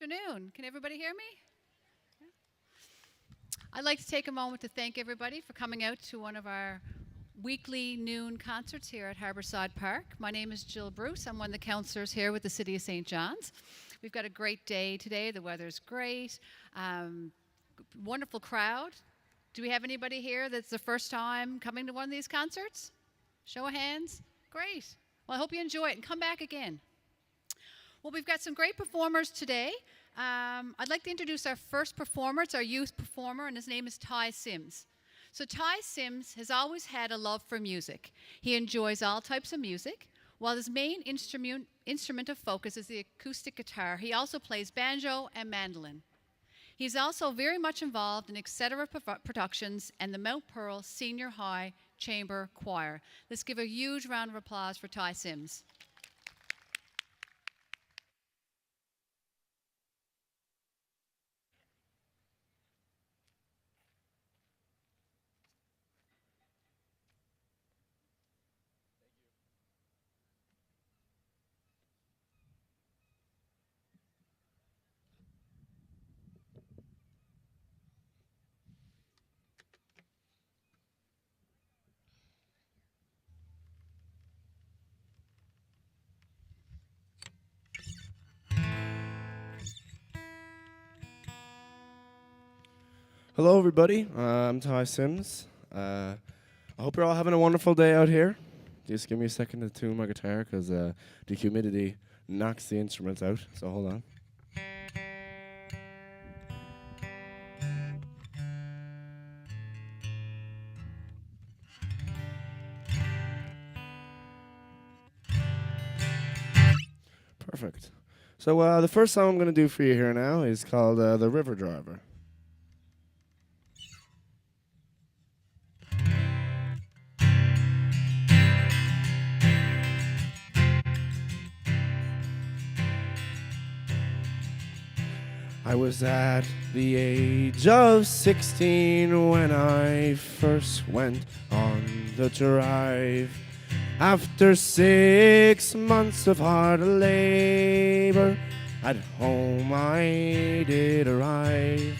afternoon. Can everybody hear me? I'd like to take a moment to thank everybody for coming out to one of our weekly noon concerts here at Harbourside Park. My name is Jill Bruce. I'm one of the councillors here with the City of St. John's. We've got a great day today. The weather's great. Wonderful crowd. Do we have anybody here that's the first time coming to one of these concerts? Show of hands. Great. Well, I hope you enjoy it and come back again. Well, we've got some great performers today. I'd like to introduce our first performer. It's our youth performer, and his name is Ty Sims. So Ty Sims has always had a love for music. He enjoys all types of music. While his main instrument of focus is the acoustic guitar, he also plays banjo and mandolin. He's also very much involved in Etcetera Productions and the Mount Pearl Senior High Chamber Choir. Let's give a huge round of applause for Ty Sims. Hello, everybody. I'm Ty Sims. I hope you're all having a wonderful day out here. Just give me a second to tune my guitar because the humidity knocks the instruments out, so hold on. Perfect. So the first song I'm going to do for you here now is called The River Driver. I was at the age of 16 when I first went on the drive. After 6 months of hard labor, at home I did arrive.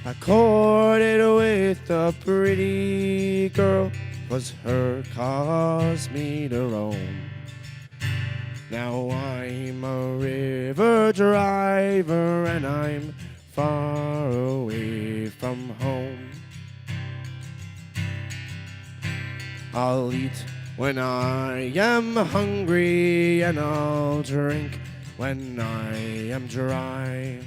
I courted with a pretty girl, 'twas her caused me to roam. Now I'm a river driver and I'm far away from home. I'll eat when I am hungry and I'll drink when I am dry.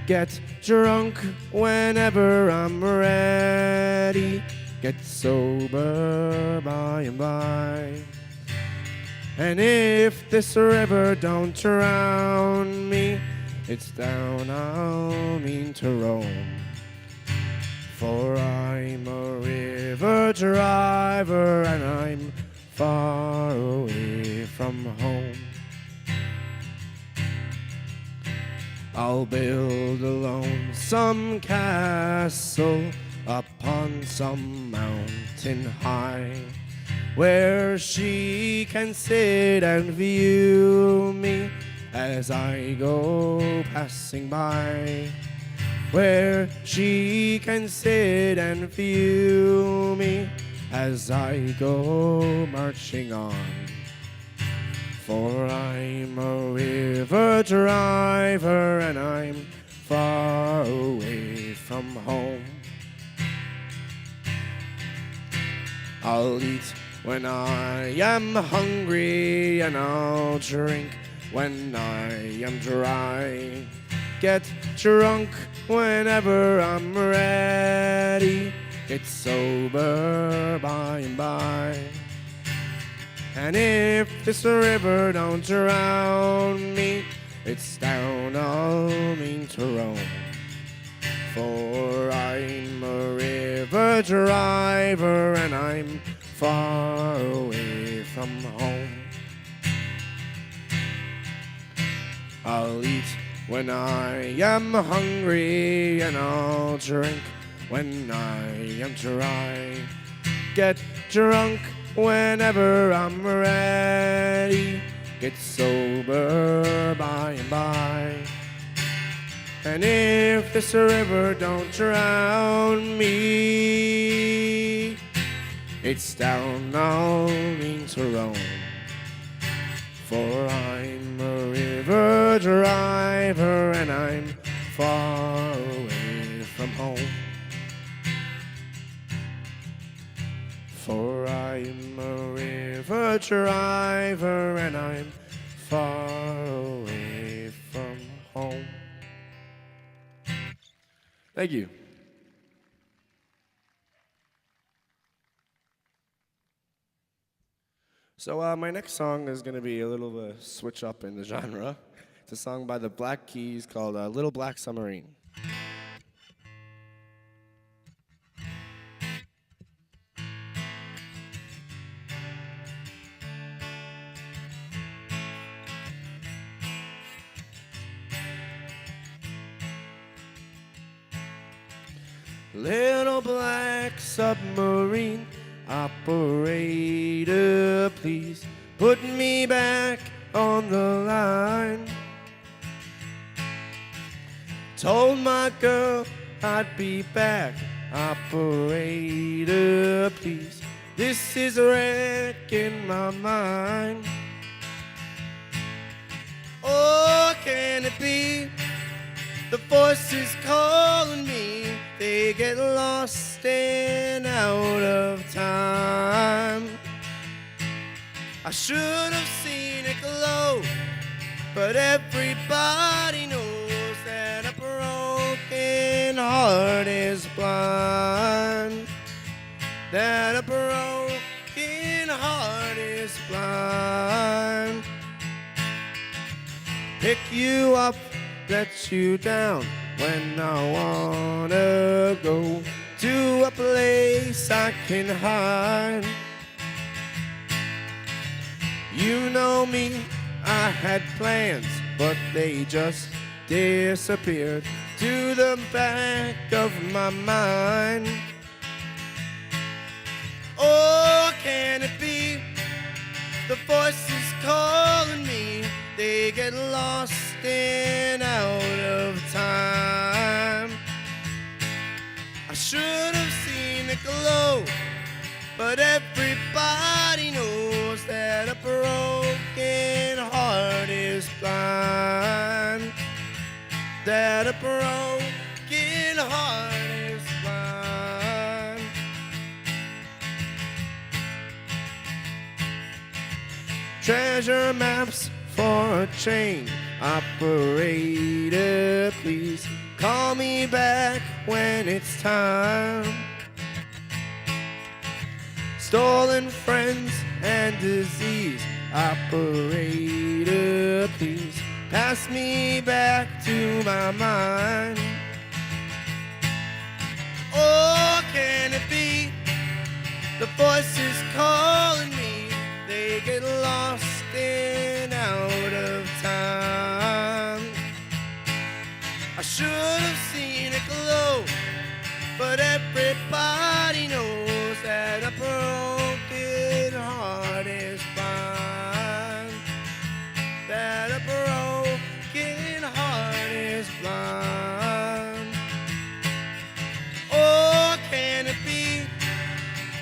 Get drunk whenever I'm ready. Get sober by and by. And if this river don't drown me, it's down I'll mean to roam. For I'm a river driver and I'm far away from home. I'll build a lonesome castle upon some mountain high, where she can sit and view me as I go passing by. Where she can sit and view me as I go marching on. For I'm a river driver and I'm far away from home. I'll eat when I am hungry and I'll drink when I am dry. Get drunk whenever I'm ready. Get sober by and by. And if this river don't drown me, it's down I'll mean to roam. For I'm a river driver and I'm far away from home. I'll eat when I am hungry and I'll drink when I am dry. Get drunk whenever I'm ready. Get sober by and by. And if this river don't drown me, it's down I'll mean to roam. For I'm a river driver and I'm far away from home. For I'm a river driver and I'm far away from home. Thank you. So my next song is going to be a little of a switch up in the genre. It's a song by the Black Keys called Little Black Submarine. Little black submarine operator, please put me back on the line. Told my girl I'd be back, operator, please. This is wrecking my mind. Oh, can it be? The voices calling me, they get lost and out of time. I should have seen it glow, but everybody knows that a broken heart is blind. That a broken heart is blind. Pick you up, let you down when I wanna go to a place I can hide. You know me, I had plans, but they just disappeared to the back of my mind. Oh, can it be? The voices calling me, they get lost and out of time. I should have seen it glow, but everybody knows that a broken heart is blind. That a broken heart is blind. Treasure maps for a train operator, please call me back when it's time. Stolen friends and disease operator, please pass me back to my mind. Oh, can it be? The voices calling me, they get lost and out of time. I should have seen it glow, but everybody knows that a broken heart is blind. That a broken heart is blind. Oh, can it be?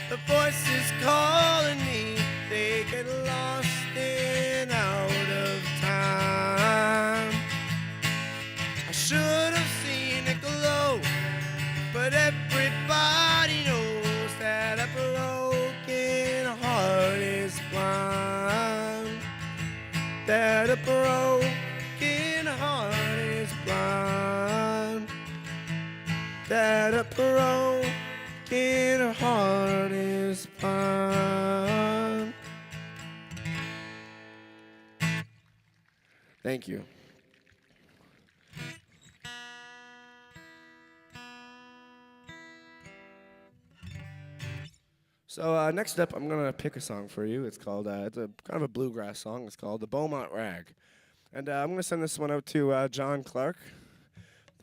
The voices calling me, they get lost and out of time. I should have seen it glow, but everybody knows that a broken heart is blind. That a broken heart is blind. That a broken heart is blind. Thank you. So next up, I'm gonna pick a song for you. It's called it's a kind of a bluegrass song. It's called "The Beaumont Rag," and I'm gonna send this one out to John Clark,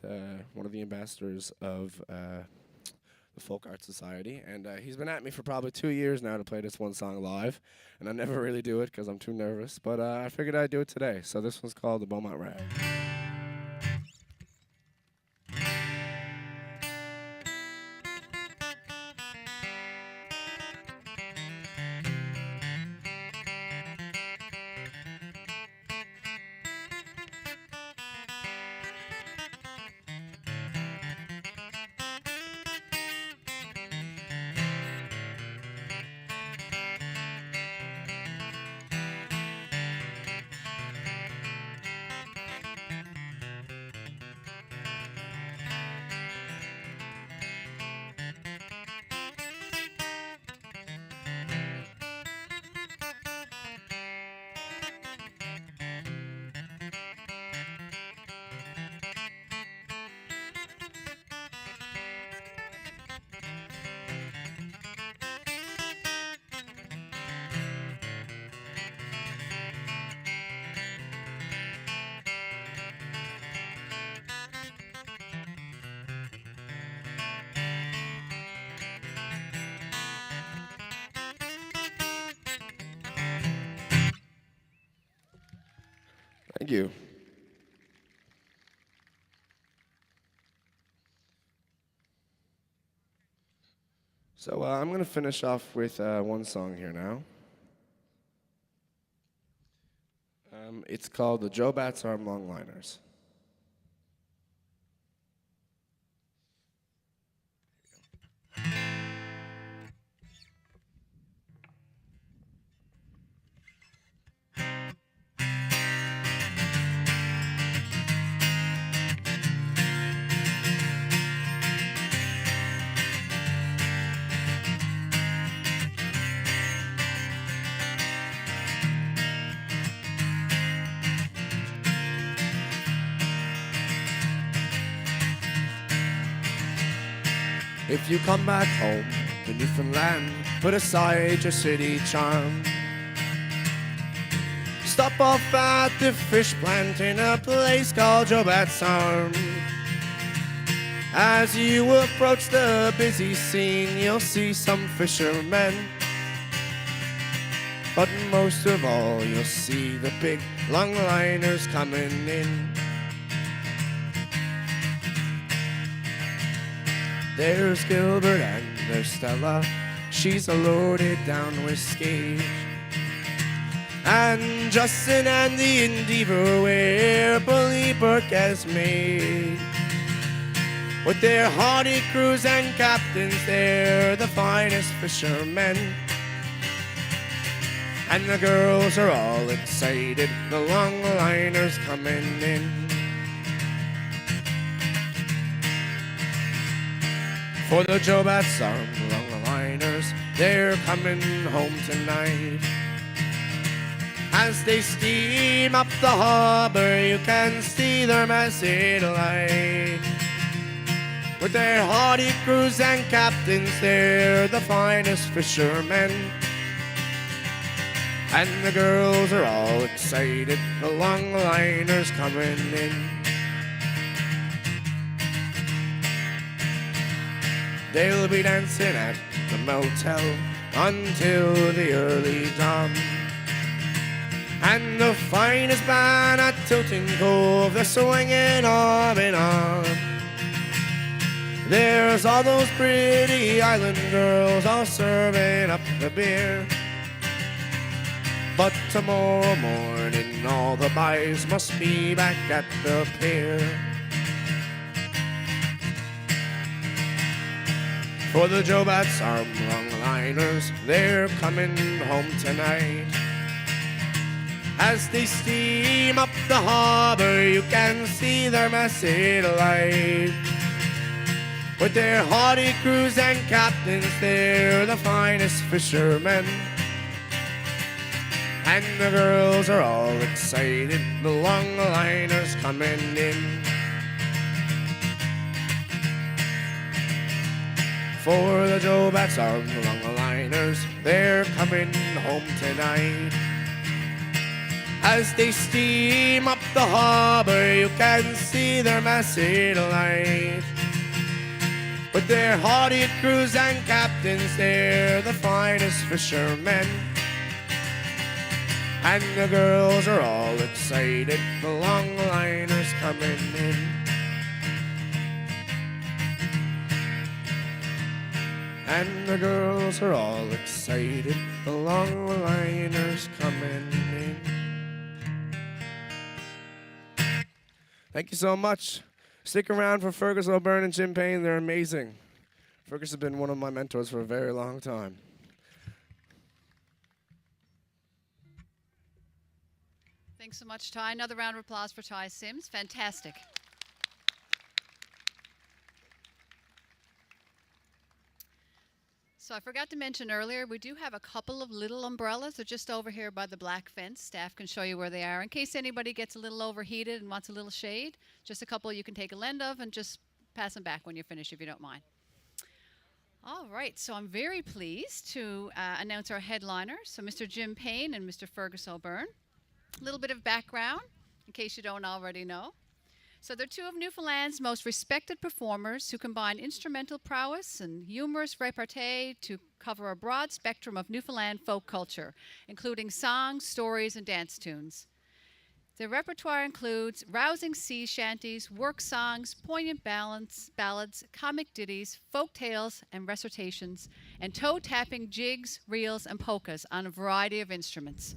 one of the ambassadors of the Folk Art Society, and he's been at me for probably 2 years now to play this one song live, and I never really do it because I'm too nervous. But I figured I'd do it today. So this one's called "The Beaumont Rag." Thank you. So I'm going to finish off with one song here now. It's called the Joe Bat's Arm Longliners. If you come back home to Newfoundland, put aside your city charm. Stop off at the fish plant in a place called Joe Bat's Arm. As you approach the busy scene, you'll see some fishermen. But most of all, you'll see the big longliners coming in. There's Gilbert and there's Stella, she's loaded down with skate. And Justin and the Endeavour, where Bully Burke has made. With their hardy crews and captains, they're the finest fishermen. And the girls are all excited, the longliners coming in. For the Joe Bat's Arm longliners, they're coming home tonight. As they steam up the harbor, you can see their masted light. With their hardy crews and captains, they're the finest fishermen. And the girls are all excited, the longliners coming in. They'll be dancing at the motel until the early dawn. And the finest band at Tilting Cove, they're swinging arm in arm. There's all those pretty island girls all serving up the beer. But tomorrow morning all the boys must be back at the pier. For the Joe Bat's Arm longliners, they're coming home tonight. As they steam up the harbor, you can see their masted light. With their hardy crews and captains, they're the finest fishermen. And the girls are all excited, the longliners coming in. For the Joe Bat's Arm longliners, they're coming home tonight. As they steam up the harbor, you can see their masted light. With their hardy crews and captains, they're the finest fishermen. And the girls are all excited, the longliners coming in. And the girls are all excited, the longliners coming in. Thank you so much. Stick around for Fergus O'Byrne and Jim Payne. They're amazing. Fergus has been one of my mentors for a very long time. Thanks so much, Ty. Another round of applause for Ty Sims. Fantastic. So I forgot to mention earlier, we do have a couple of little umbrellas. They're just over here by the black fence. Staff can show you where they are. In case anybody gets a little overheated and wants a little shade, just a couple you can take a lend of and just pass them back when you're finished if you don't mind. All right, so I'm very pleased to announce our headliners. So Mr. Jim Payne and Mr. Fergus O'Byrne. A little bit of background, in case you don't already know. So they're two of Newfoundland's most respected performers who combine instrumental prowess and humorous repartee to cover a broad spectrum of Newfoundland folk culture, including songs, stories, and dance tunes. Their repertoire includes rousing sea shanties, work songs, poignant ballads, comic ditties, folk tales, and recitations, and toe-tapping jigs, reels, and polkas on a variety of instruments.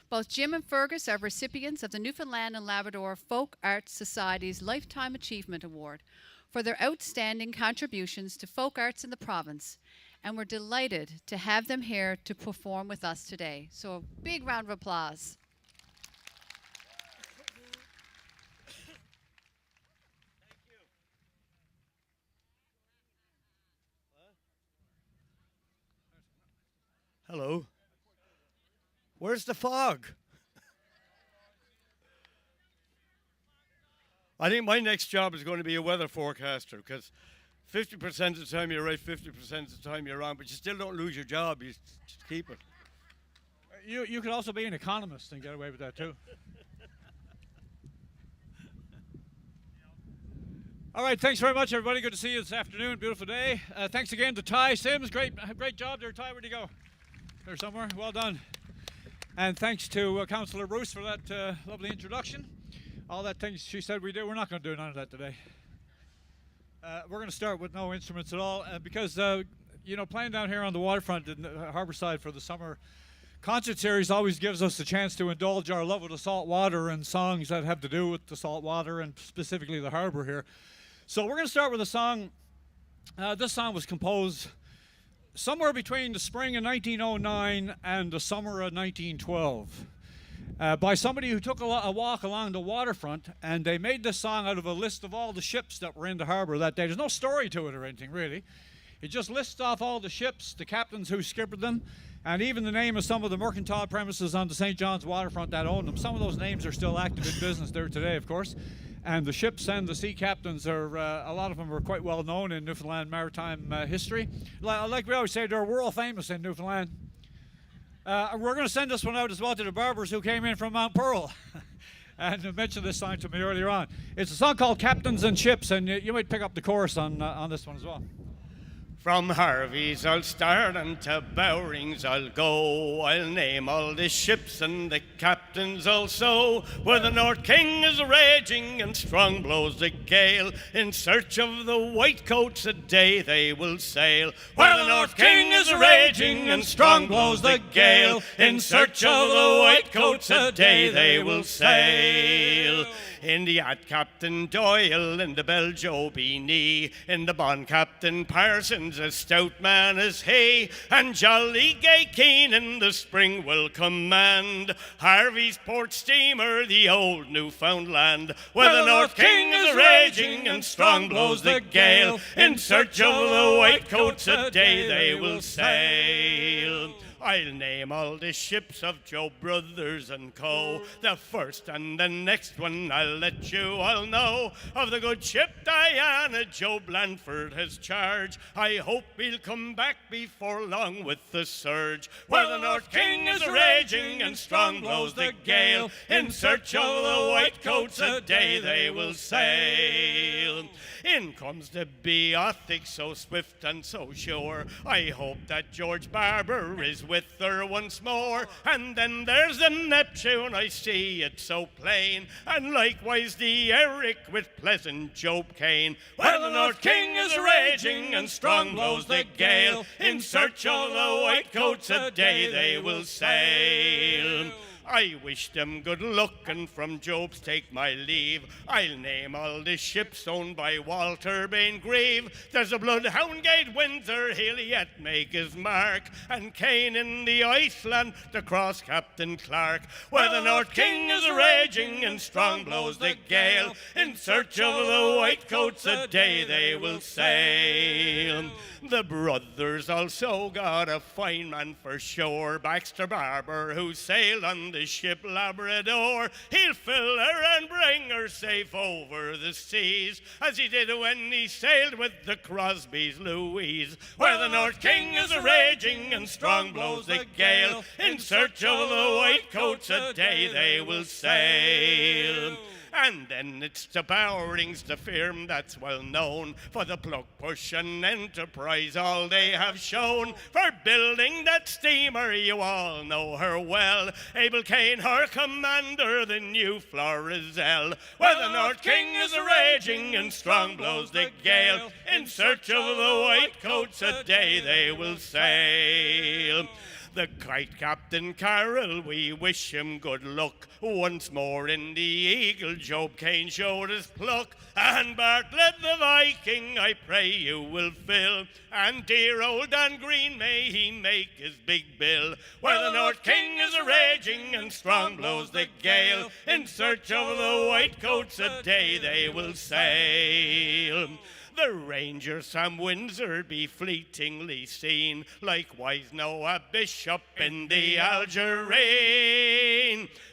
Both Jim and Fergus are recipients of the Newfoundland and Labrador Folk Arts Society's Lifetime Achievement Award for their outstanding contributions to folk arts in the province, and we're delighted to have them here to perform with us today. So a big round of applause. Hello. Where's the fog? I think my next job is going to be a weather forecaster, because 50% of the time you're right, 50% of the time you're wrong, but you still don't lose your job. You just keep it. You could also be an economist and get away with that too. All right, thanks very much, everybody. Good to see you this afternoon. Beautiful day. Thanks again to Ty Sims. Great job there, Ty. Where'd you go? There somewhere. Well done. And thanks to Councillor Bruce for that lovely introduction. All that things she said we do, we're not going to do none of that today. We're going to start with no instruments at all, because playing down here on the waterfront in Harbourside for the summer concert series always gives us the chance to indulge our love of the salt water and songs that have to do with the salt water and specifically the harbour here. So we're going to start with a song. This song was composed somewhere between the spring of 1909 and the summer of 1912 by somebody who took a walk along the waterfront, and they made this song out of a list of all the ships that were in the harbour that day. There's no story to it or anything, really. It just lists off all the ships, the captains who skippered them, and even the name of some of the mercantile premises on the St. John's waterfront that owned them. Some of those names are still active in business there today, of course. And the ships and the sea captains are, a lot of them are quite well known in Newfoundland maritime history. Like we always say, they're world famous in Newfoundland. We're going to send this one out as well to the barbers who came in from Mount Pearl and mentioned this song to me earlier on. It's a song called Captains and Ships, and you might pick up the chorus on this one as well. From Harvey's I'll start and to Bowring's I'll go. I'll name all the ships and the captains also. Where the North King is raging and strong blows the gale, in search of the white coats a day they will sail. Where the North King is raging and strong blows the gale, in search of the white coats a day they will sail. In the yacht Captain Doyle, in the bell Joe Beanie, in the bond Captain Parsons, a stout man as he, and jolly gay Keen in the spring will command Harvey's port steamer, the old Newfoundland. Where the North King is raging and strong blows the gale, in search of the white coats a day they will sail. I'll name all the ships of Joe Brothers and Co. The first and the next one I'll let you all know. Of the good ship Diana, Joe Blandford has charge. I hope he'll come back before long with the surge. Where the North King is raging and strong blows the gale, in search of the white coats a day they will sail. In comes the Beothuk, so swift and so sure. I hope that George Barber is with her once more. And then there's the Neptune, I see it so plain, and likewise the Eric with pleasant Job Kane. Where the North King is raging and strong blows the gale, in search of the white coats a day they will sail. I wish them good luck, and from Job's take my leave. I'll name all the ships owned by Walter Bain Grieve. There's a Bloodhound Gate Windsor, he'll yet make his mark, and Kane in the Iceland, the cross Captain Clark. Where the North King is raging and strong blows the gale, in search of the white coats a day they will sail. The brothers also got a fine man for sure, Baxter Barber, who sailed on the ship Labrador. He'll fill her and bring her safe over the seas, as he did when he sailed with the Crosby's Louise. Where the North King is raging and strong blows the gale, in search of the white coats a day they will sail. And then it's the Bowering's, the firm that's well known for the pluck, push, and enterprise all they have shown. For building that steamer, you all know her well. Abel Kane, her commander, the new Florizel. Where the North King is raging and strong blows the gale. In search of the white coats, a day they will sail. The kite Captain Carroll, we wish him good luck. Once more in the Eagle, Job Kane showed his pluck. And Bartlett the Viking, I pray you will fill. And dear old Dan Green, may he make his big bill. Where the North King is raging and strong blows the gale. In search of the white coats, a day they will sail. The Ranger Sam Windsor be fleetingly seen, likewise Noah Bishop in the Algerine.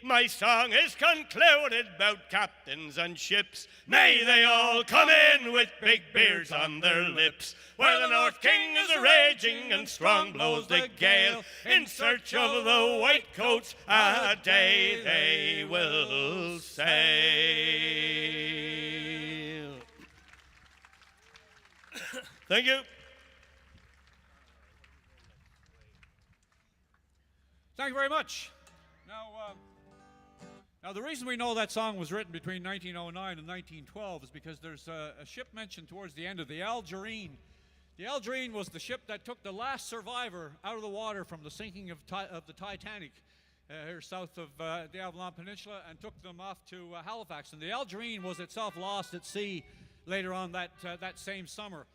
My song is concluded about captains and ships. May they all come in with big beers on their lips. Where the North King is raging and strong blows the gale. In search of the white coats, a day they will sail. Thank you. Thank you very much. Now, the reason we know that song was written between 1909 and 1912 is because there's a ship mentioned towards the end of the Algerine. The Algerine was the ship that took the last survivor out of the water from the sinking of the Titanic here south of the Avalon Peninsula and took them off to Halifax. And the Algerine was itself lost at sea later on that same summer.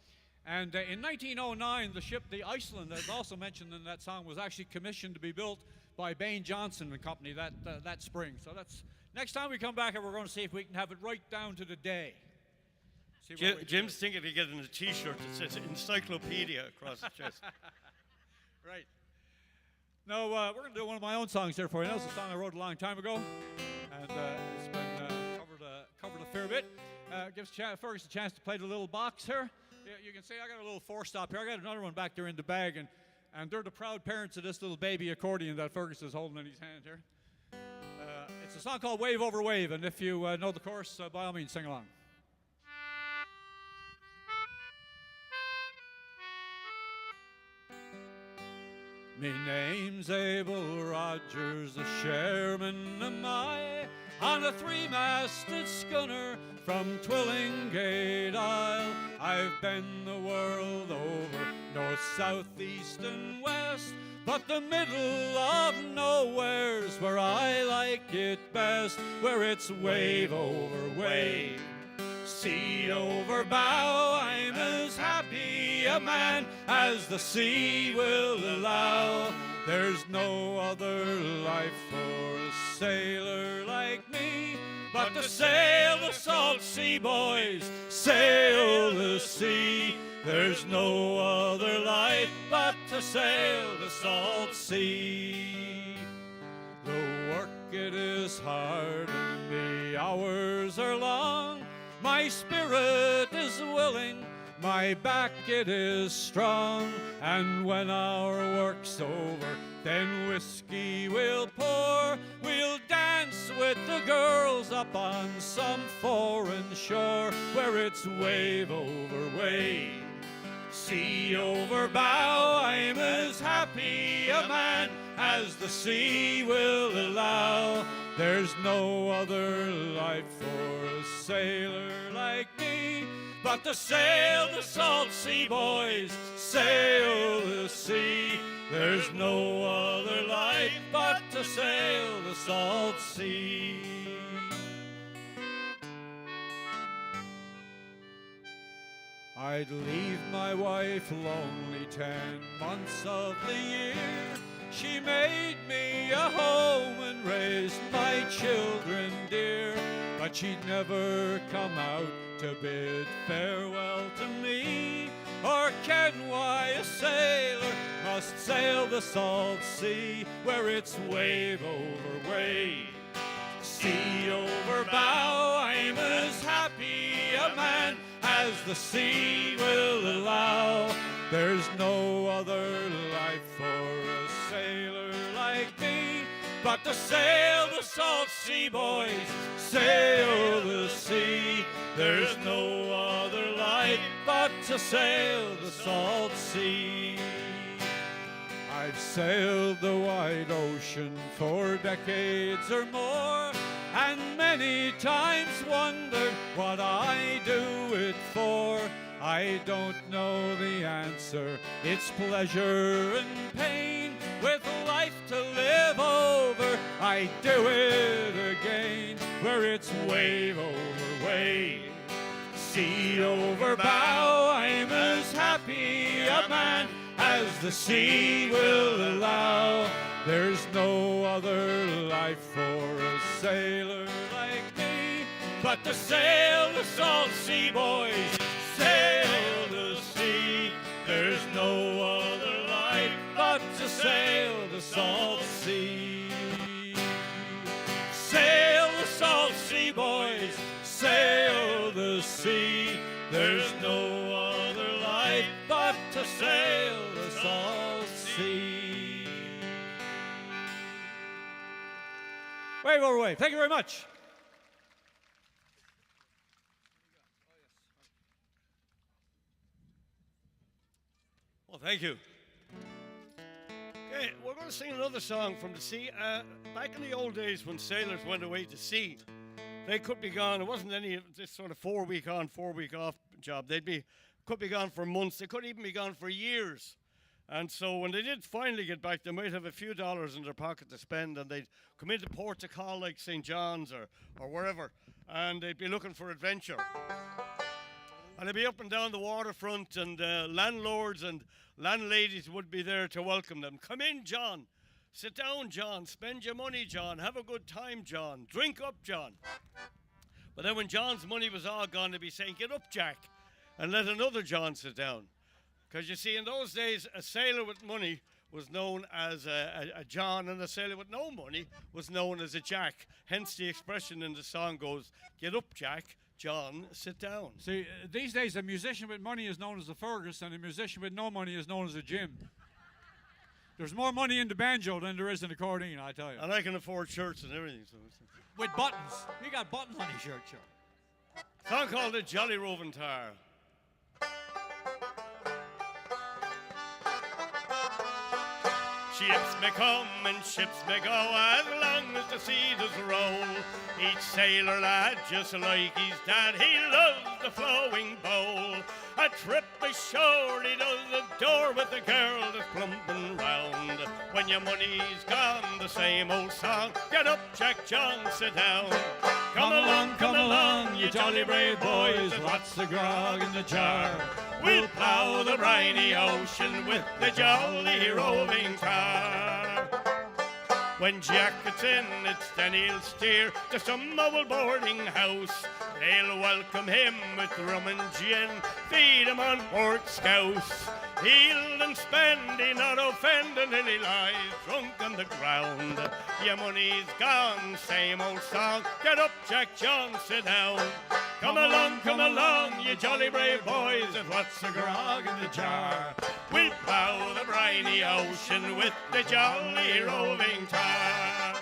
And in 1909, the ship, the Iceland, that's also mentioned in that song, was actually commissioned to be built by Bain Johnson and Company that spring. So that's next time we come back, and we're going to see if we can have it right down to the day. Jim's thinking of getting a T-shirt that says encyclopedia across the chest. Right. Now, we're going to do one of my own songs here for you. That's a song I wrote a long time ago, and it's been covered a fair bit. Gives Fergus a chance to play the little box here. You can see I got a little four-stop here. I got another one back there in the bag, and they're the proud parents of this little baby accordion that Fergus is holding in his hand here. It's a song called Wave Over Wave, and if you know the chorus, by all means, sing along. Me name's Abel Rogers, the chairman am I, on a three-masted schooner from Twillingate Isle. I've been the world over, north, south, east, and west, but the middle of nowhere's where I like it best, where it's wave over wave, sea over bow. I'm as happy a man as the sea will allow. There's no other life for a sailor like me but to sail the salt sea, boys, sail the sea. There's no other life but to sail the salt sea. The work it is hard and the hours are long. My spirit is willing, my back it is strong. And when our work's over, then whiskey we'll pour. We'll dance with the girls up on some foreign shore, where it's wave over wave, sea over bow. I'm as happy a man as the sea will allow. There's no other life for a sailor like me but to sail the salt sea, boys, sail the sea. There's no other life but to sail the salt sea. I'd leave my wife lonely 10 months of the year. She made me a home and raised my children dear, but she'd never come out to bid farewell to me, or ken why a sailor must sail the salt sea, where it's wave over wave, sea over bow. I'm as happy a man as the sea will allow. There's no other life for a sailor like me but to sail the salt sea, boys, sail the sea. There's no other life but to sail the salt sea. I've sailed the wide ocean for decades or more, and many times wondered what I do it for. I don't know the answer, it's pleasure and pain. With life to live over, I do it again. Where it's wave over wave, sea over bow, I'm as happy a man as the sea will allow. There's no other life for a sailor like me but to sail the salt sea, boys, sail the sea. There's no other life but to sail the salt sea. Sail the salt sea, boys, sail the sea. There's no other life but to sail the salt sea. Wave over wave. Thank you very much. Well, thank you. Okay, we're going to sing another song from the sea. Back in the old days when sailors went away to sea, they could be gone. It wasn't any of this sort of 4 week on, 4 week off job. Could be gone for months. They could even be gone for years. And so when they did finally get back, they might have a few dollars in their pocket to spend, and they'd come into port to call like St. John's or wherever, and they'd be looking for adventure. And they'd be up and down the waterfront, and landlords and landladies would be there to welcome them. Come in, John. Sit down, John. Spend your money, John. Have a good time, John. Drink up, John. But then when John's money was all gone, they'd be saying, get up, Jack, and let another John sit down. Because you see, in those days, a sailor with money was known as a John, and a sailor with no money was known as a Jack. Hence the expression in the song goes, get up, Jack, John, sit down. See, these days a musician with money is known as a Fergus, and a musician with no money is known as a Jim. There's more money in the banjo than there is in the accordion, I tell you. And I can afford shirts and everything. So with buttons. You got buttons on your shirt, sure. Song called The Jolly Roving Tar. Ships may come and ships may go as long as the sea does roll. Each sailor lad, just like his dad, he loves the flowing bowl. A trip ashore he does adore with a girl that's plumping round. When your money's gone, the same old song, get up, Jack John, sit down. Come along, you jolly brave boys, lots of grog in the jar. We'll plough the briny ocean with the jolly roving tar. When Jack gets in, it's then he'll steer to some old boarding house. They'll welcome him with rum and gin, feed him on port scouse. He'll and spend, he not offend until he lies drunk on the ground. Your money's gone, same old song, get up, Jack John, sit down. Come along, you jolly brave boys, there's lots of grog in the jar. We'll plough the briny ocean with the jolly roving tar.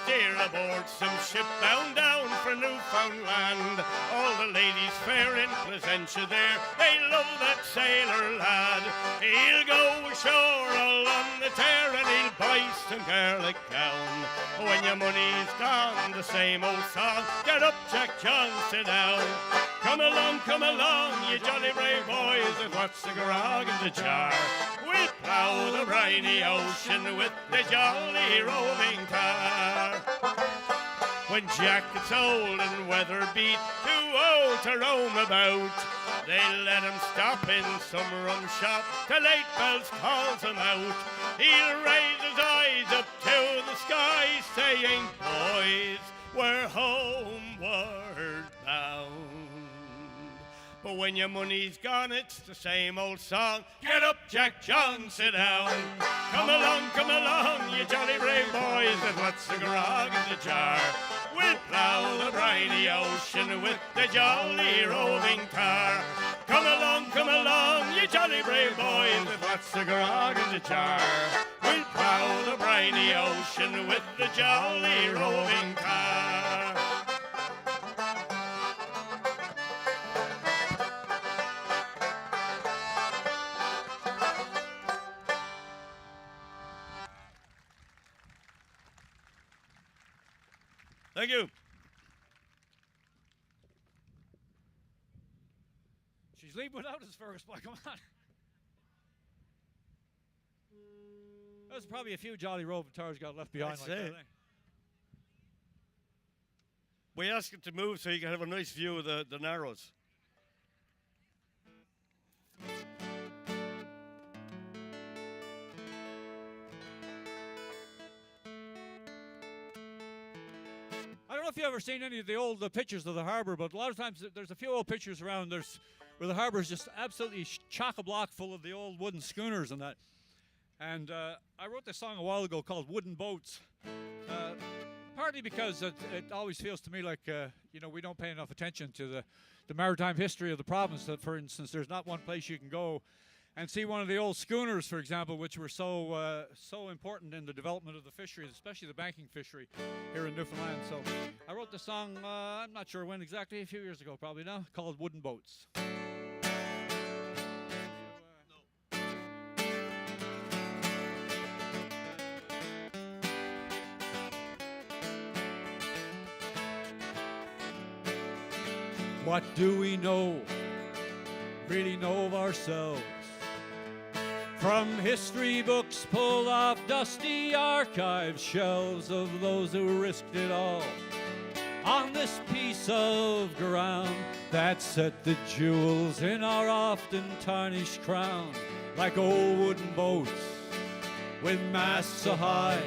Steer aboard some ship bound down for Newfoundland. All the ladies fair in Placentia there, they love that sailor lad. He'll go ashore all on the tear and he'll buy some garlic gown. When your money's gone, the same old song, get up, Jack John, sit down. Come along, you jolly brave boys, there's lots of grog in the jar. We'll plough the briny ocean with the jolly roving tar. When Jack gets old and weather beat, too old to roam about, they let him stop in some rum shop till 8 bells calls him out. He'll raise his eyes up to the sky, saying, boys, we're homeward bound. But when your money's gone, it's the same old song. Get up, Jack John, sit down. Come along, you jolly brave boys. There's lots of grog in the jar. We'll plough the briny ocean with the jolly roving tar. Come along, you jolly brave boys. There's lots of grog in the jar. We'll plough the briny ocean with the jolly roving tar. Thank you. She's leaving without us, Fergus, boy, come on. There's probably a few jolly roving tars got left behind like that, eh? We asked it to move so you can have a nice view of the Narrows. I don't know if you've ever seen any of the old pictures of the harbour, but a lot of times there's a few old pictures around where the harbour is just absolutely chock-a-block full of the old wooden schooners and that. And I wrote this song a while ago called Wooden Boats, partly because it always feels to me like, we don't pay enough attention to the maritime history of the province. That, for instance, there's not one place you can go and see one of the old schooners, for example, which were so important in the development of the fisheries, especially the banking fishery here in Newfoundland. So I wrote the song, I'm not sure when exactly, a few years ago probably now, called Wooden Boats. What do we really know of ourselves? From history books pulled off dusty archive shelves of those who risked it all on this piece of ground that set the jewels in our often tarnished crown, like old wooden boats with masts so high,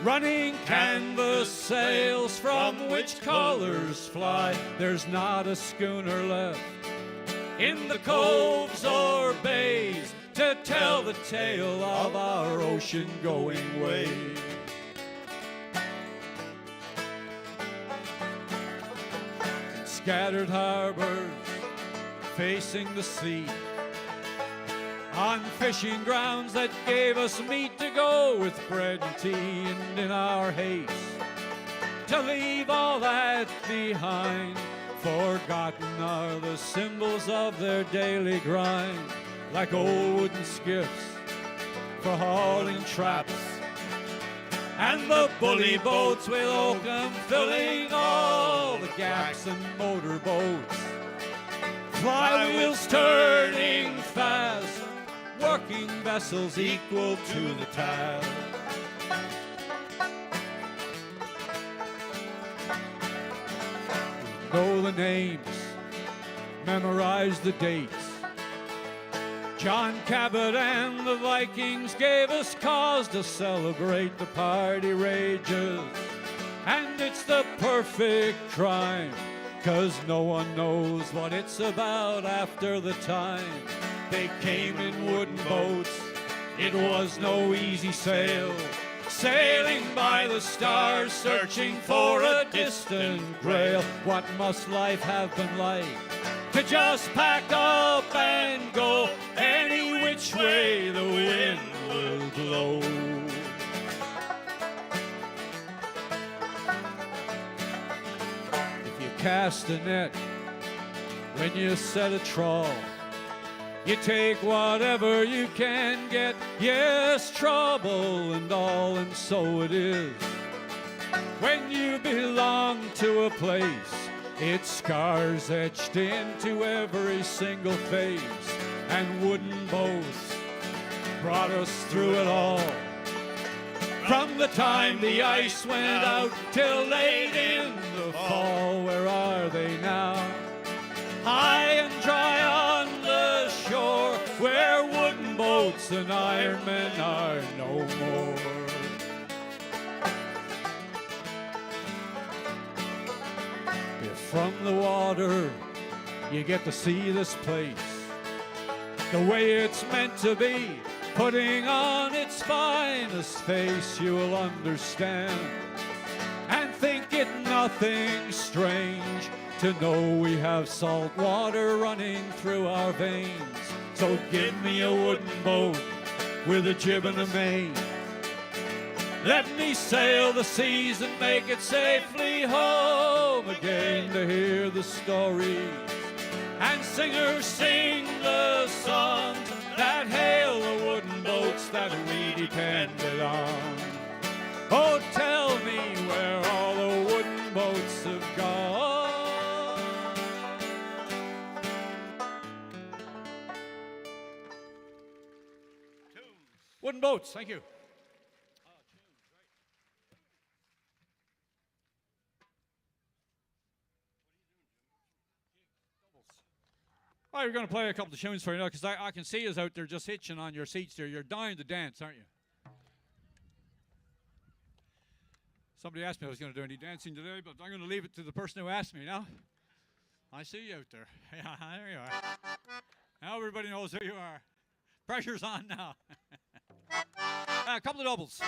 running canvas sails from which colors fly. There's not a schooner left in the coves or bays to tell the tale of our ocean-going ways. Scattered harbors facing the sea, on fishing grounds that gave us meat to go with bread and tea, and in our haste to leave all that behind, forgotten are the symbols of their daily grind, like old wooden skiffs for hauling traps, and the bully boats with oakum filling all the gaps, and motor boats, flywheels turning fast, working vessels equal to the task. Know the names, memorize the dates. John Cabot and the Vikings gave us cause to celebrate. The party rages, and it's the perfect crime, 'cause no one knows what it's about after the time. They came in wooden boats, it was no easy sail, sailing by the stars, searching for a distant grail. What must life have been like to just pack up and go any which way the wind will blow? If you cast a net when you set a trawl, you take whatever you can get, yes, trouble and all, and so it is. When you belong to a place, it's scars etched into every single face, and wooden boats brought us through it all. From the time the ice went out till late in the fall, where are they now? High and dry on the shore, where wooden boats and iron men are no more. If from the water you get to see this place the way it's meant to be. Putting on its finest face, you will understand and think it nothing strange to know we have salt water running through our veins. So give me a wooden boat with a jib and a main. Let me sail the seas and make it safely home again to hear the stories and singers sing the songs that hail the wooden boats that we depended on. Oh, tell me where all the wooden boats have gone. Wooden boats, thank you. All right, we're going to play a couple of tunes for you now, because I can see us out there just hitching on your seats there. You're dying to dance, aren't you? Somebody asked me if I was going to do any dancing today, but I'm going to leave it to the person who asked me now. I see you out there. Yeah, there you are. Now everybody knows who you are. Pressure's on now. A couple of doubles.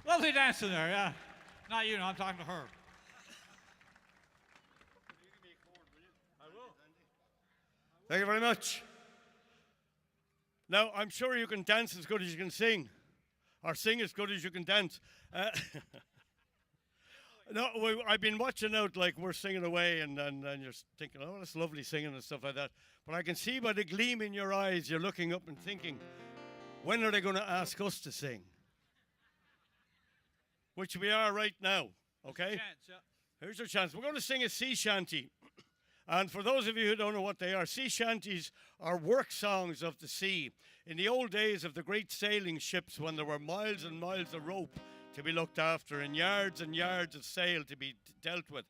Lovely dancing there, yeah. Not you, no, I'm talking to her. I will. Thank you very much. Now, I'm sure you can dance as good as you can sing, or sing as good as you can dance. No, I've been watching out, like we're singing away, and you're thinking, oh, that's lovely singing and stuff like that. But I can see by the gleam in your eyes, you're looking up and thinking, when are they going to ask us to sing? Which we are right now, okay? Chance, yeah. Here's your chance. We're going to sing a sea shanty. And for those of you who don't know what they are, sea shanties are work songs of the sea. In the old days of the great sailing ships, when there were miles and miles of rope to be looked after and yards of sail to be dealt with,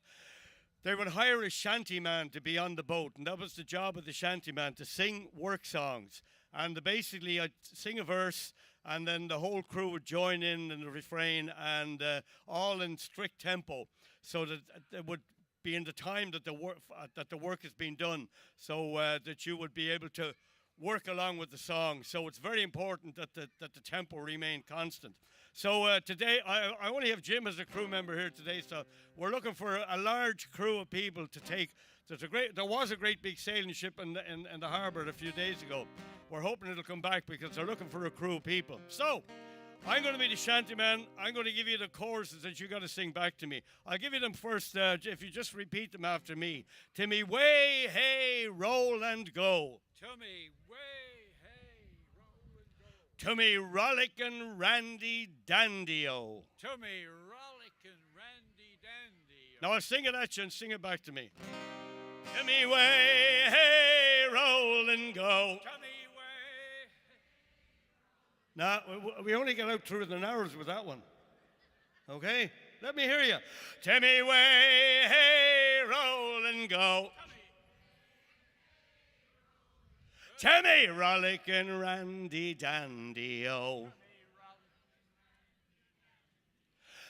they would hire a shantyman to be on the boat, and that was the job of the shantyman, to sing work songs. And basically, I'd sing a verse, and then the whole crew would join in the refrain, and all in strict tempo, so that it would be in the time that the work is being done, so that you would be able to work along with the song. So it's very important that the tempo remain constant. So today, I only have Jim as a crew member here today, so we're looking for a large crew of people to take. There was a great big sailing ship in the harbour a few days ago. We're hoping it'll come back because they're looking for a crew of people. So I'm going to be the shantyman. I'm going to give you the choruses that you got to sing back to me. I'll give you them first, if you just repeat them after me. To me, way, hey, roll and go. To me, way, hey, roll and go. To me, rollickin' randy dandy-o. To me, rollickin' randy Now I'll sing it at you and sing it back to me. Timmy way, hey, roll and go. Now, we only get out through the narrows with that one. Okay? Let me hear you. Timmy way, hey, roll and go. Timmy rollickin' randy dandy oh.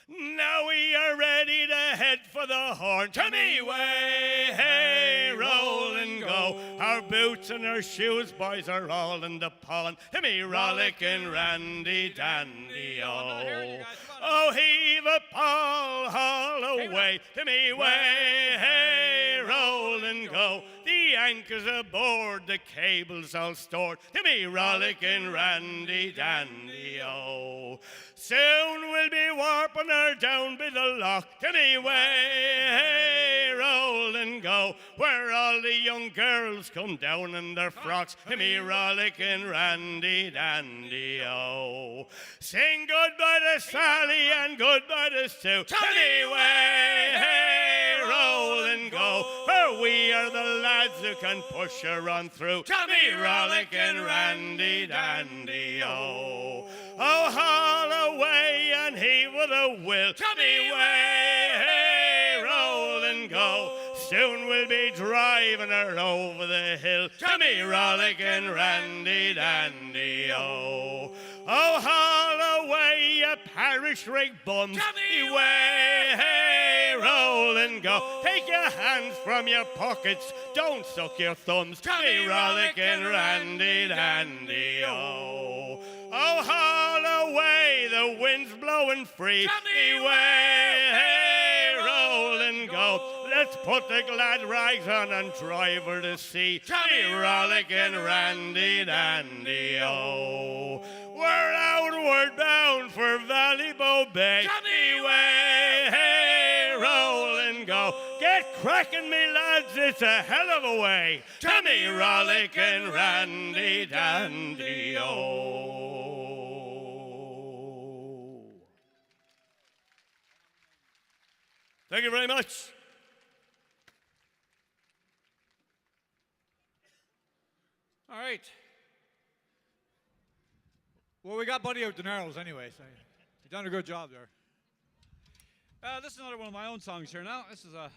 Now we are ready to head for the horn. Timmy way, hey, roll and go. Our boots and our shoes, boys, are all in the pond. Timmy rollickin' randy dandy oh. Oh, heave a paw, haul away. Timmy way, hey, roll and go. The anchor's aboard, the cable's all stored. Timmy rollickin' randy dandy oh. Soon we'll be warping her down by the loch. Timmy way, hey, roll and go. Where all the young girls come down in their frocks. Timmy rollickin' randy dandy oh. Sing goodbye to Sally and goodbye to Sue. Timmy way, hey, roll and go. For we are the lads who can push her on through. Timmy rollickin' randy dandy oh. Oh, haul away and heave with a will. Timmy way, hey, roll and go. Soon we'll be driving her over the hill. Timmy rollickin' randy dandy oh. Oh, haul away, you parish rig bums. Timmy way, hey, roll and go. Take your hands from your pockets, don't suck your thumbs. Timmy rollickin' randy dandy oh. Oh, haul away, the wind's blowing free. Timmy way, hey, roll and go. Let's put the glad rags on and drive her to sea. Timmy rollickin' randy dandy oh. We're outward bound for Valleybow Bay. Timmy way, hey, roll and go. Get cracking, me lads, it's a hell of a way. Timmy rollickin' randy dandy oh. Thank you very much. All right. Well, we got Buddy out the narrows anyway, so you've done a good job there. This is another one of my own songs here now. This is a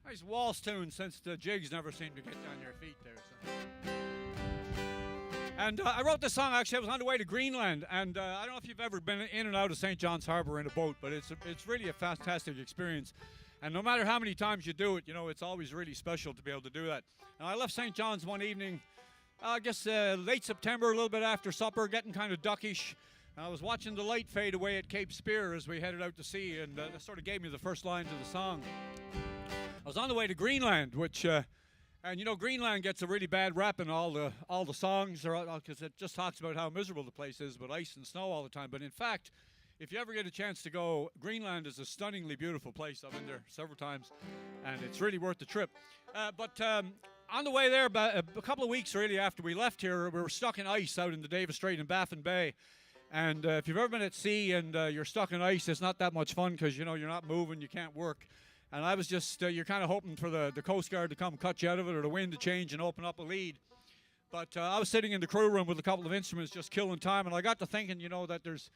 nice waltz tune since the jigs never seem to get down your feet there. So. And I wrote this song, actually, I was on the way to Greenland, and I don't know if you've ever been in and out of St. John's Harbour in a boat, but it's really a fantastic experience. And no matter how many times you do it, you know, it's always really special to be able to do that. Now, I left St. John's one evening, I guess late September, a little bit after supper, getting kind of duckish. And I was watching the light fade away at Cape Spear as we headed out to sea, and that sort of gave me the first lines of the song. I was on the way to Greenland, which... And you know, Greenland gets a really bad rap in all the songs, because it just talks about how miserable the place is, with ice and snow all the time. But in fact, if you ever get a chance to go, Greenland is a stunningly beautiful place. I've been there several times, and it's really worth the trip. But on the way there, about a couple of weeks really after we left here, we were stuck in ice out in the Davis Strait in Baffin Bay. And if you've ever been at sea and you're stuck in ice, it's not that much fun because, you know, you're not moving, you can't work. And I was just, you're kind of hoping for the Coast Guard to come cut you out of it, or the wind to change and open up a lead. But I was sitting in the crew room with a couple of instruments just killing time, and I got to thinking, you know, that there's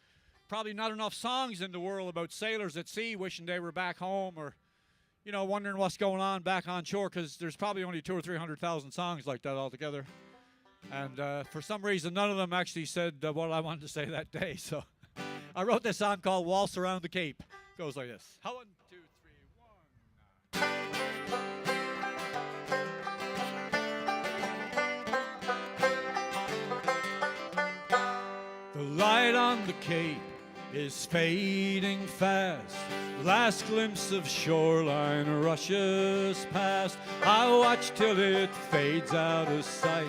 probably not enough songs in the world about sailors at sea wishing they were back home, or, you know, wondering what's going on back on shore, because there's probably only 200,000 or 300,000 songs like that altogether. And for some reason, none of them actually said what I wanted to say that day. So I wrote this song called Waltz Around the Cape. It goes like this. 1, 2, 3, 1. The light on the Cape is fading fast. Last glimpse of shoreline rushes past. I watch till it fades out of sight.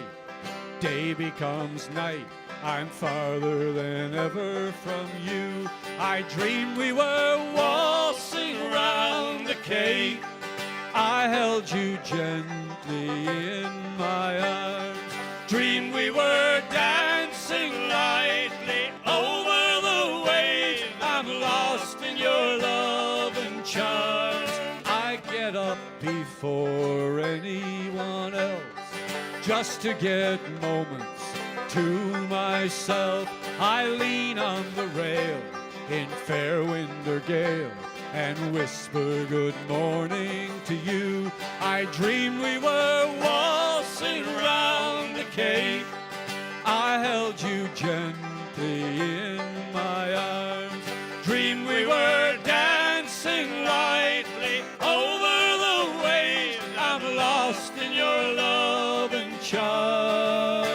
Day becomes night. I'm farther than ever from you. I dreamed we were waltzing round the Cape. I held you gently in my arms. Dreamed we were dancing lightly over the waves. I'm lost in your love and charms. before anyone else, just to get moments to myself. I lean on the rail in fair wind or gale and whisper good morning to you. I dreamed we were waltzing round the cape. I held you gently in my arms. Dreamed we were dancing lightly over the waves. I'm lost in your love and charm.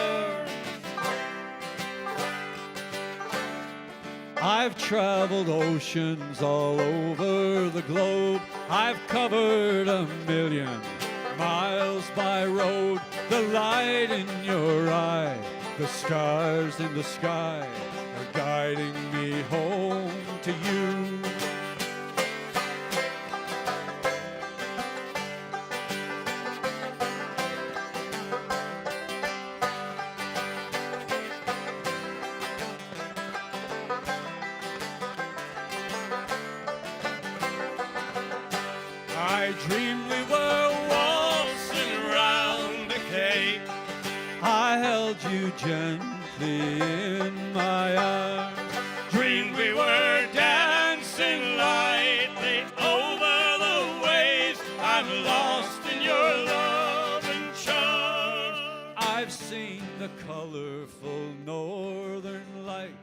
I've traveled oceans all over the globe. I've covered 1,000,000 miles by road. The light in your eye, the stars in the sky are guiding me home to you. I dreamed we were waltzing round the cape. I held you gently in my arms. Dreamed we were dancing lightly over the waves. I'm lost in your love and charm. I've seen the colorful northern lights.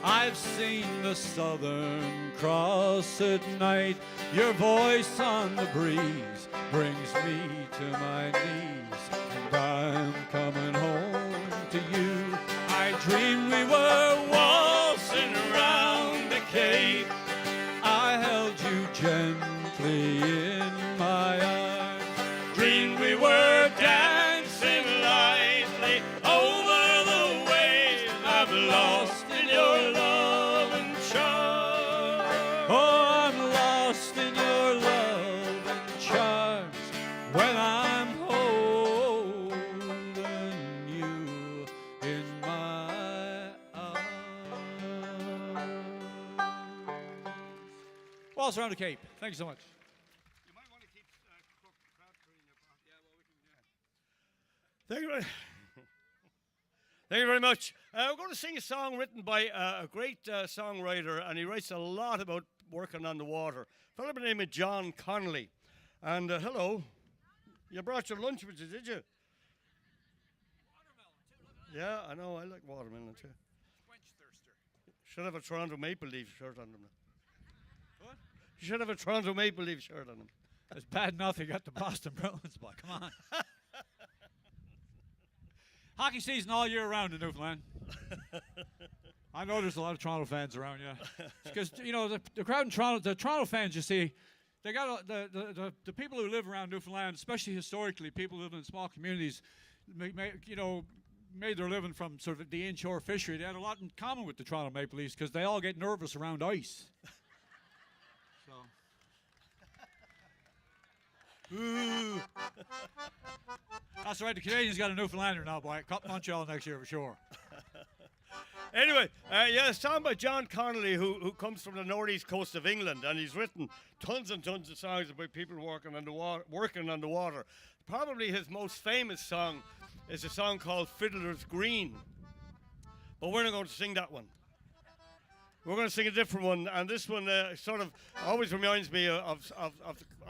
I've seen the Southern Cross at night. Your voice on the breeze brings me to my knees, and I'm coming home to you. I dreamed we were waltzing around the cape. I held you gently in my arms. Dreamed we were dancing lightly over the waves. I've lost in your love and charm. Oh, I'm lost in your love and charms when I'm holding you in my arms. Waltz around the Cape. Thank you so much. You might want to keep Crabtree in your pocket. Yeah, well, we can. Thank you very Thank you very much. We're going to sing a song written by a great songwriter, and he writes a lot about working on the water. A fellow by the name of John Connolly. And hello. You brought your lunch with you, did you? Watermelon, too. Look at that. Yeah, I know. I like watermelon, too. Quench thirster. Should have a Toronto Maple Leaf shirt on them. What? You should have a Toronto Maple Leaf shirt on them. It's bad enough you got the Boston Bruins, but come on. Hockey season all year round in Newfoundland. I know there's a lot of Toronto fans around, yeah. Because, you know, the crowd in Toronto, the Toronto fans, you see, they got the people who live around Newfoundland, especially historically, people who live in small communities, made their living from sort of the inshore fishery. They had a lot in common with the Toronto Maple Leafs because they all get nervous around ice. So. Ooh. That's right, the Canadians got a Newfoundlander now, boy. Cup Montreal next year for sure. Anyway, yeah, a song by John Connolly, who comes from the northeast coast of England, and he's written tons and tons of songs about people working on the water. Probably his most famous song is a song called Fiddler's Green. But we're not going to sing that one. We're going to sing a different one, and this one sort of always reminds me of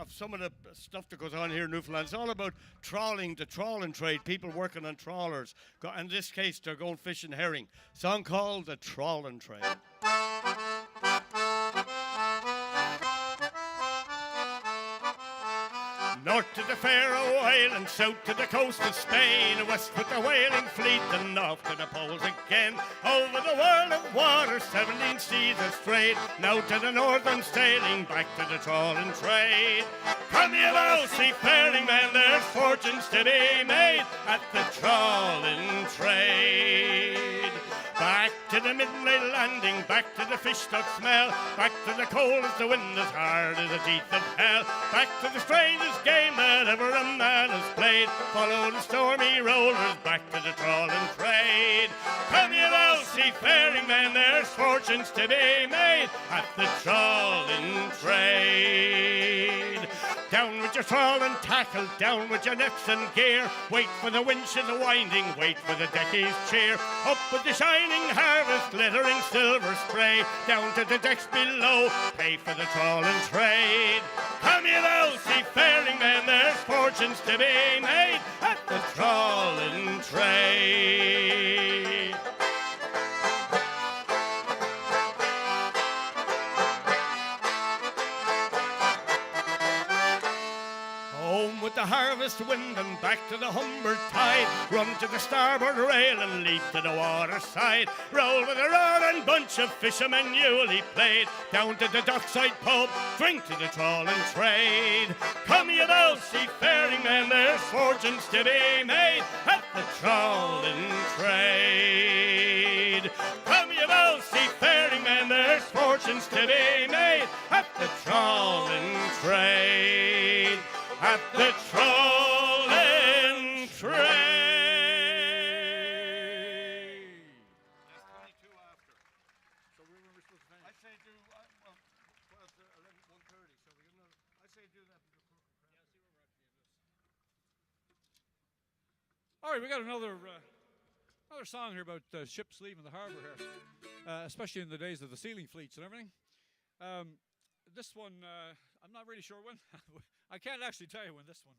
some of the stuff that goes on here in Newfoundland. It's all about trawling, the trawling trade, people working on trawlers. In this case, they're going fishing herring. Song called The Trawling Trade. North to the Faroe Islands, south to the coast of Spain, west with the whaling fleet, and north to the poles again. Over the world of water, 17 seas are strayed. Now to the northern sailing, back to the trawling trade. Come ye thou seafaring men, there's fortunes to be made at the trawling trade. Back to the midnight landing, back to the fish stock smell, back to the cold as the wind, as hard as the teeth of hell, back to the strangest game that ever a man has played. Follow the stormy rollers, back to the trawling trade. Come ye thou seafaring men, there's fortunes to be made at the trawling trade. Down with your your trawl and tackle, down with your nets and gear. Wait for the winches winding, wait for the deckies cheer. Up with the shining harvest, glittering silver spray. Down to the decks below, pay for the trawling trade. Come ye thou seafaring men, there's fortunes to be made at the trawling trade. Home with the harvest wind and back to the Humber tide. Run to the starboard rail and leap to the water side. Roll with a roaring bunch of fishermen newly played. Down to the dockside pub, drink to the trawling trade. Come ye thou seafaring men, there's fortunes to be made at the trawling trade. Come ye thou seafaring men, there's fortunes to be made at the trawling trade. At the trawling trade. That's 22 after. So when were we supposed to finish? I say do, well, 12 to 11, 1:30, so we get another, I say do that. Yeah, see where we're at the end of this. All right, we got another song here about ships leaving the harbor here, especially in the days of the sealing fleets and everything. This one, I'm not really sure when. I can't actually tell you when this one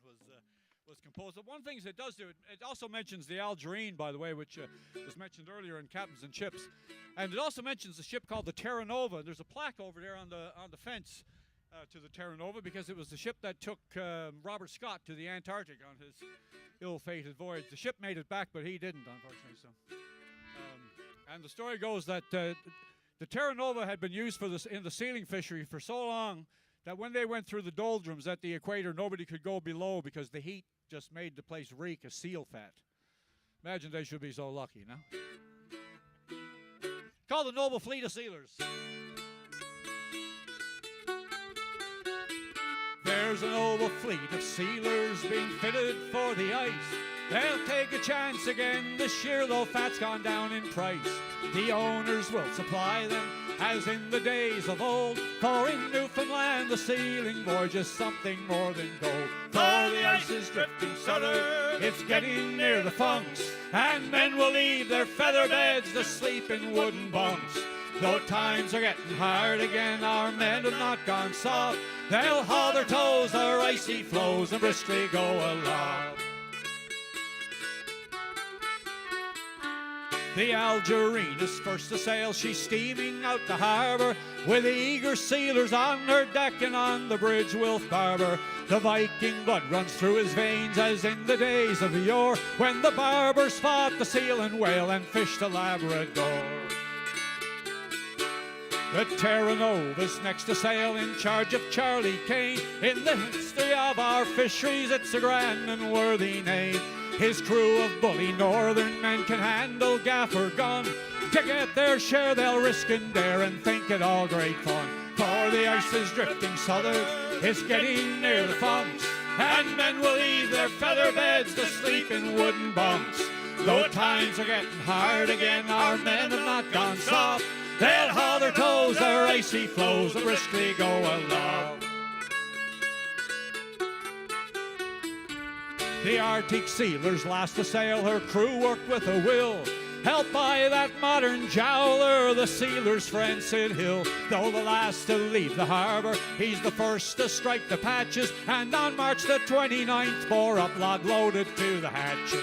was composed. But one thing it does do, it also mentions the Algerine, by the way, which was mentioned earlier in Captains and Ships, and it also mentions a ship called the Terra Nova. There's a plaque over there on the fence to the Terra Nova because it was the ship that took Robert Scott to the Antarctic on his ill-fated voyage. The ship made it back, but he didn't, unfortunately. So, and the story goes that the Terra Nova had been used in the sealing fishery for so long that when they went through the doldrums at the equator, nobody could go below because the heat just made the place reek of seal fat. Imagine they should be so lucky, no? Called the Noble Fleet of Sealers. There's a noble fleet of sealers being fitted for the ice. They'll take a chance again this year, though fat's gone down in price. The owners will supply them as in the days of old, for in Newfoundland the sealing voyage is something more than gold. For the ice is drifting southern, it's getting near the funks, and men will leave their feather beds to sleep in wooden bunks. Though times are getting hard again, our men have not gone soft. They'll haul their toes, their icy floes, and briskly go along. The Algerine is first to sail, she's steaming out the harbour, with eager sealers on her deck and on the bridge Wilf Barber. The Viking blood runs through his veins as in the days of yore, when the barbers fought the seal and whale and fished the Labrador. The Terra Nova's next to sail in charge of Charlie Kane. In the history of our fisheries, it's a grand and worthy name. His crew of bully northern men can handle gaff or gun. To get their share they'll risk and dare and think it all great fun. For the ice is drifting southern, it's getting near the funks, and men will leave their feather beds to sleep in wooden bunks. Though times are getting hard again, our men have not gone soft. They'll haul their toes, their icy floes, and briskly go along. The Arctic sealer's last to sail, her crew worked with a will, helped by that modern jowler, the sealer's friend Sid Hill. Though the last to leave the harbour, he's the first to strike the patches, and on March the 29th bore up log loaded to the hatches.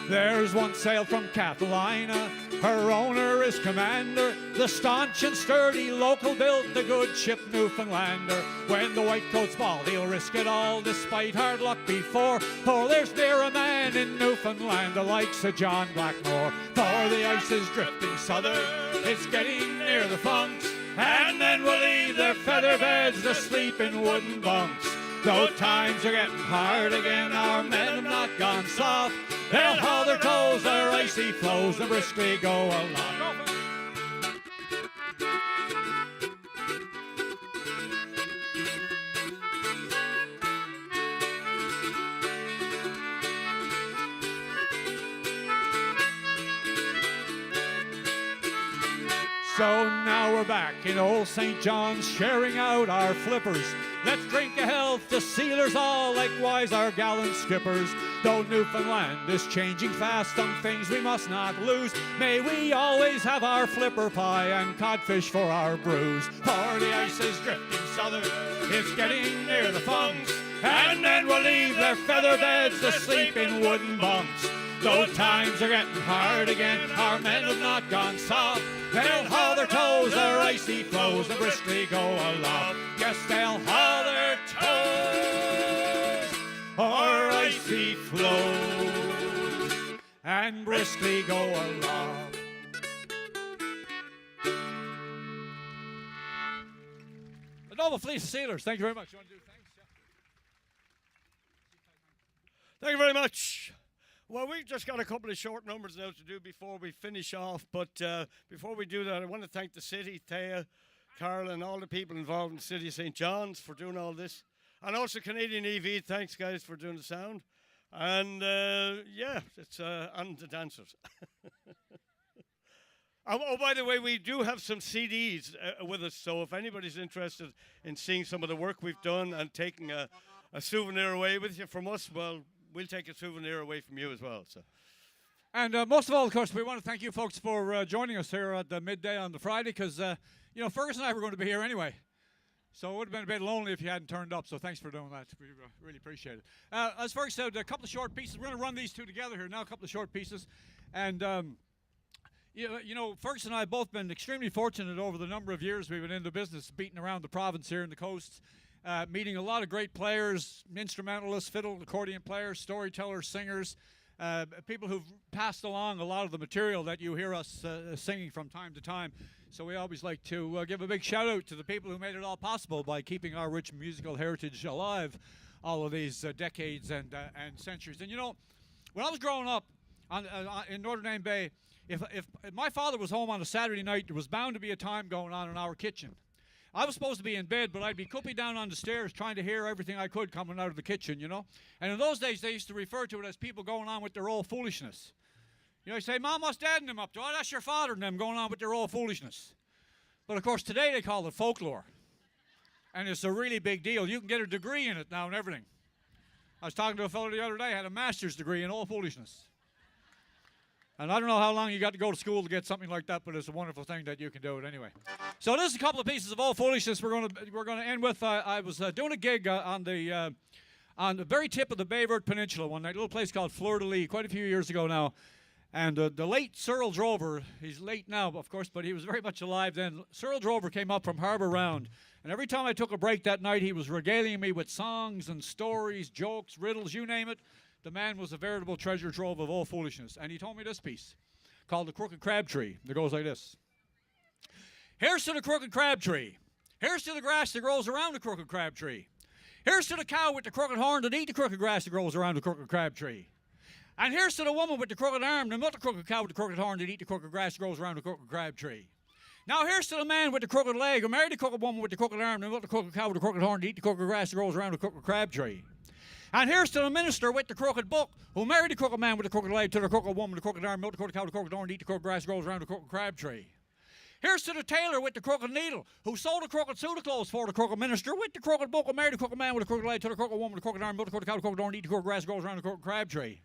There's one sail from Catalina, her owner is commander, the staunch and sturdy local built the good ship Newfoundlander. When the whitecoat's bald, he'll risk it all despite hard luck before, for there's ne'er a man in Newfoundland the likes of John Blackmore. For the ice is drifting southern, it's getting near the funks, and men will leave their feather beds to sleep in wooden bunks. Though times are getting hard again, our men have not gone soft. They'll haul their toes, their icy floes, and briskly go along. So now we're back in old St. John's, sharing out our flippers. Let's drink a health to sealers all, likewise our gallant skippers. Though Newfoundland is changing fast, some things we must not lose. May we always have our flipper pie and codfish for our brews. For the ice is drifting southern, it's getting near the funks, and men will leave their feather beds to sleep in wooden bunks. Though times are getting hard again, our men have not gone soft. They'll haul their toes, their icy flows, and briskly go along. Yes, they'll haul their toes, our icy flows, and briskly go along. The Noble Fleet of Sailors, thank you very much. You want to do thanks? Yeah. Thank you very much. Well, we've just got a couple of short numbers now to do before we finish off. But before we do that, I want to thank the city, Thea, Carl, and all the people involved in the city of St. John's for doing all this. And also Canadian EV, thanks, guys, for doing the sound. And, yeah, it's and the dancers. Oh, by the way, we do have some CDs with us. So if anybody's interested in seeing some of the work we've done and taking a souvenir away with you from us, well, we'll take a souvenir away from you as well. So, and most of all, of course, we want to thank you folks for joining us here at the midday on the Friday, because you know, Fergus and I were going to be here anyway, so it would have been a bit lonely if you hadn't turned up. So thanks for doing that. We really appreciate it. As Fergus said, a couple of short pieces. We're going to run these two together here now. A couple of short pieces, and you know, Fergus and I have both been extremely fortunate over the number of years we've been in the business, beating around the province here in the coasts. Meeting a lot of great players, instrumentalists, fiddle, accordion players, storytellers, singers, people who've passed along a lot of the material that you hear us singing from time to time. So we always like to give a big shout out to the people who made it all possible by keeping our rich musical heritage alive all of these decades and centuries. And you know, when I was growing up in Notre Dame Bay, if my father was home on a Saturday night, there was bound to be a time going on in our kitchen. I was supposed to be in bed, but I'd be cooping down on the stairs trying to hear everything I could coming out of the kitchen, you know. And in those days, they used to refer to it as people going on with their old foolishness. You know, you say, Mom, what's Dad and them up to? Oh, that's your father and them going on with their old foolishness. But, of course, today they call it folklore. And it's a really big deal. You can get a degree in it now and everything. I was talking to a fellow the other day, had a master's degree in old foolishness. And I don't know how long you got to go to school to get something like that, but it's a wonderful thing that you can do it anyway. So this is a couple of pieces of old foolishness we're going to end with. I was doing a gig on the very tip of the Bayvert Peninsula one night, a little place called Fleur de Lis, quite a few years ago now. And the late Cyril Drover, he's late now, of course, but he was very much alive then. Cyril Drover came up from Harbour Round, and every time I took a break that night, he was regaling me with songs and stories, jokes, riddles, you name it. The man was a veritable treasure trove of old foolishness. And he told me this piece called The Crooked Crab Tree. It goes like this. Here's to the crooked crab tree. Here's to the grass that grows around the crooked crab tree. Here's to the cow with the crooked horn that eat the crooked grass that grows around the crooked crab tree. And here's to the woman with the crooked arm that milk the crooked cow with the crooked horn that eat the crooked grass that grows around the crooked crab tree. Now here's to the man with the crooked leg who married the crooked woman with the crooked arm that milk the crooked cow with the crooked horn that eat the crooked grass that grows around the crooked crab tree. And here's to the minister with the crooked book who married the crooked man with the crooked leg to the crooked woman with the crooked arm, milk the crooked cow with the crooked horn, eat the crooked grass that grows around the crooked crab tree. Here's to the tailor with the crooked needle who sewed the crooked suit of clothes for the crooked minister with the crooked book who married the crooked man with the crooked leg to the crooked woman with the crooked arm, milk the crooked cow with the crooked horn, eat the crooked grass that grows around the crooked crab tree.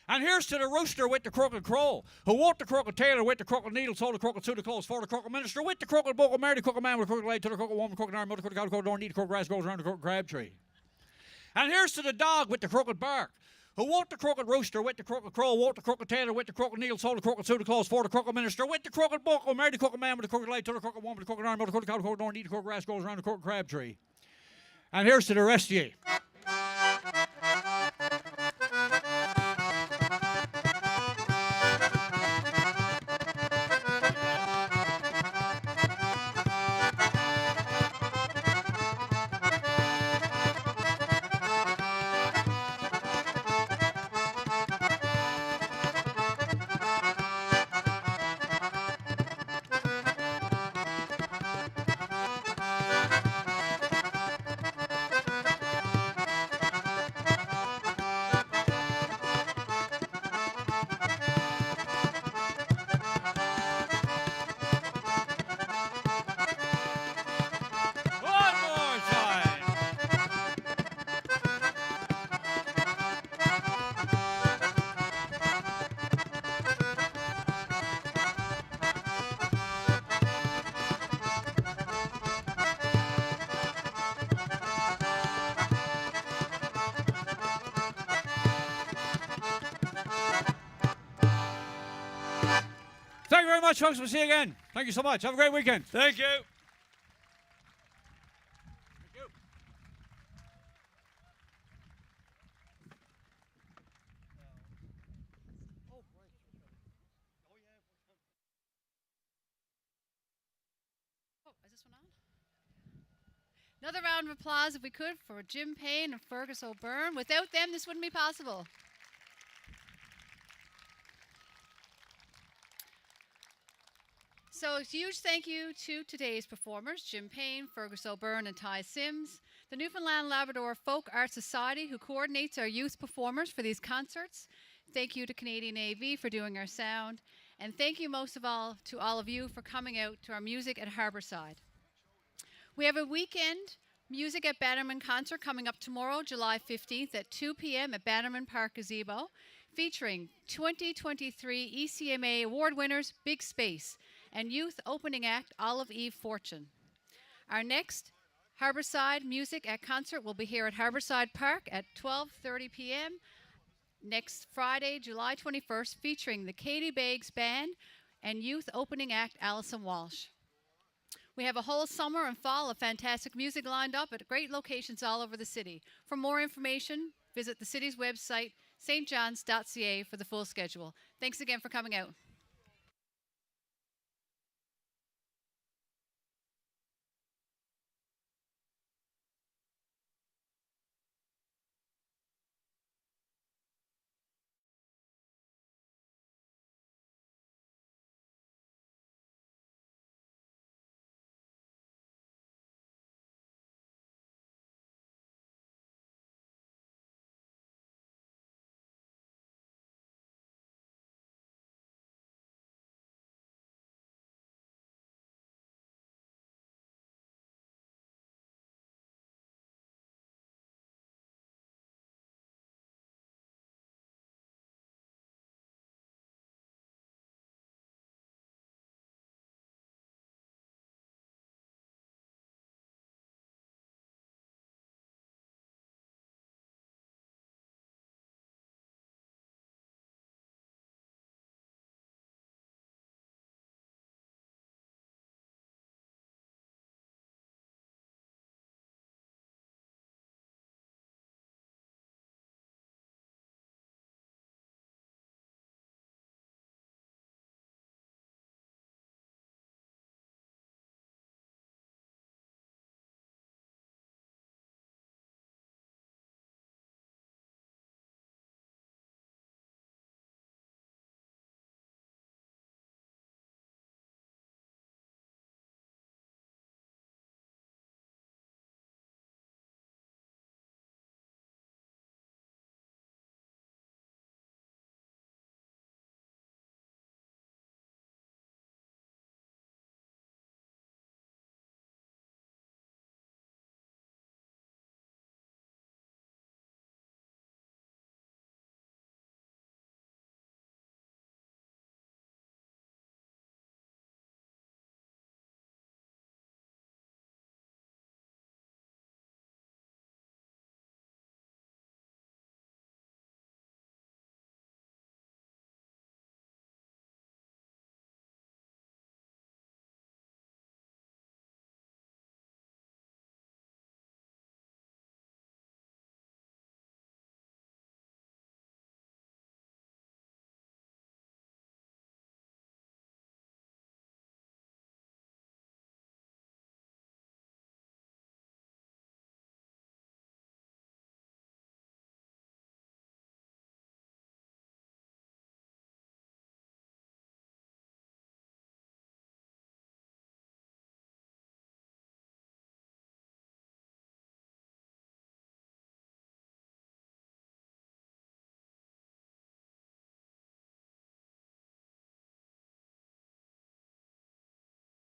And here's to the rooster with the crooked crow who wrote the crooked tailor with the crooked needle, sewed the crooked suit of clothes for the crooked minister with the crooked book who married the crooked man with the crooked leg to the crooked woman with the crooked arm, milk the crooked cow with the crooked horn, eat the crooked grass that grows around the crooked crab tree. And here's to the dog with the crooked bark who wrote the crooked rooster with the crooked crow, wrote the crooked tailor with the crooked needle, sewed the crooked suit of clothes for the crooked minister with the crooked book who married the crooked man with the crooked leg to the crooked woman with the crooked arm, milk the crooked cow with the crooked horn, eat the crooked grass that grows around the crooked crab tree. And here's to the rest of ye. very much, folks. We'll see you again. Thank you so much. Have a great weekend. Thank you. Oh, is this one on? Another round of applause, if we could, for Jim Payne and Fergus O'Byrne. Without them, this wouldn't be possible. So a huge thank you to today's performers, Jim Payne, Fergus O'Byrne, and Ty Sims, the Newfoundland and Labrador Folk Art Society, who coordinates our youth performers for these concerts. Thank you to Canadian AV for doing our sound. And thank you most of all to all of you for coming out to our Music at Harbourside. We have a weekend Music at Bannerman concert coming up tomorrow, July 15th at 2 p.m. at Bannerman Park Gazebo, featuring 2023 ECMA award winners Big Space and youth opening act Olive Eve Fortune. Our next Harbourside Music at concert will be here at Harbourside Park at 12:30 p.m. next Friday, July 21st, featuring the Katie Beggs Band and youth opening act Alison Walsh. We have a whole summer and fall of fantastic music lined up at great locations all over the city. For more information, visit the city's website, stjohns.ca, for the full schedule. Thanks again for coming out.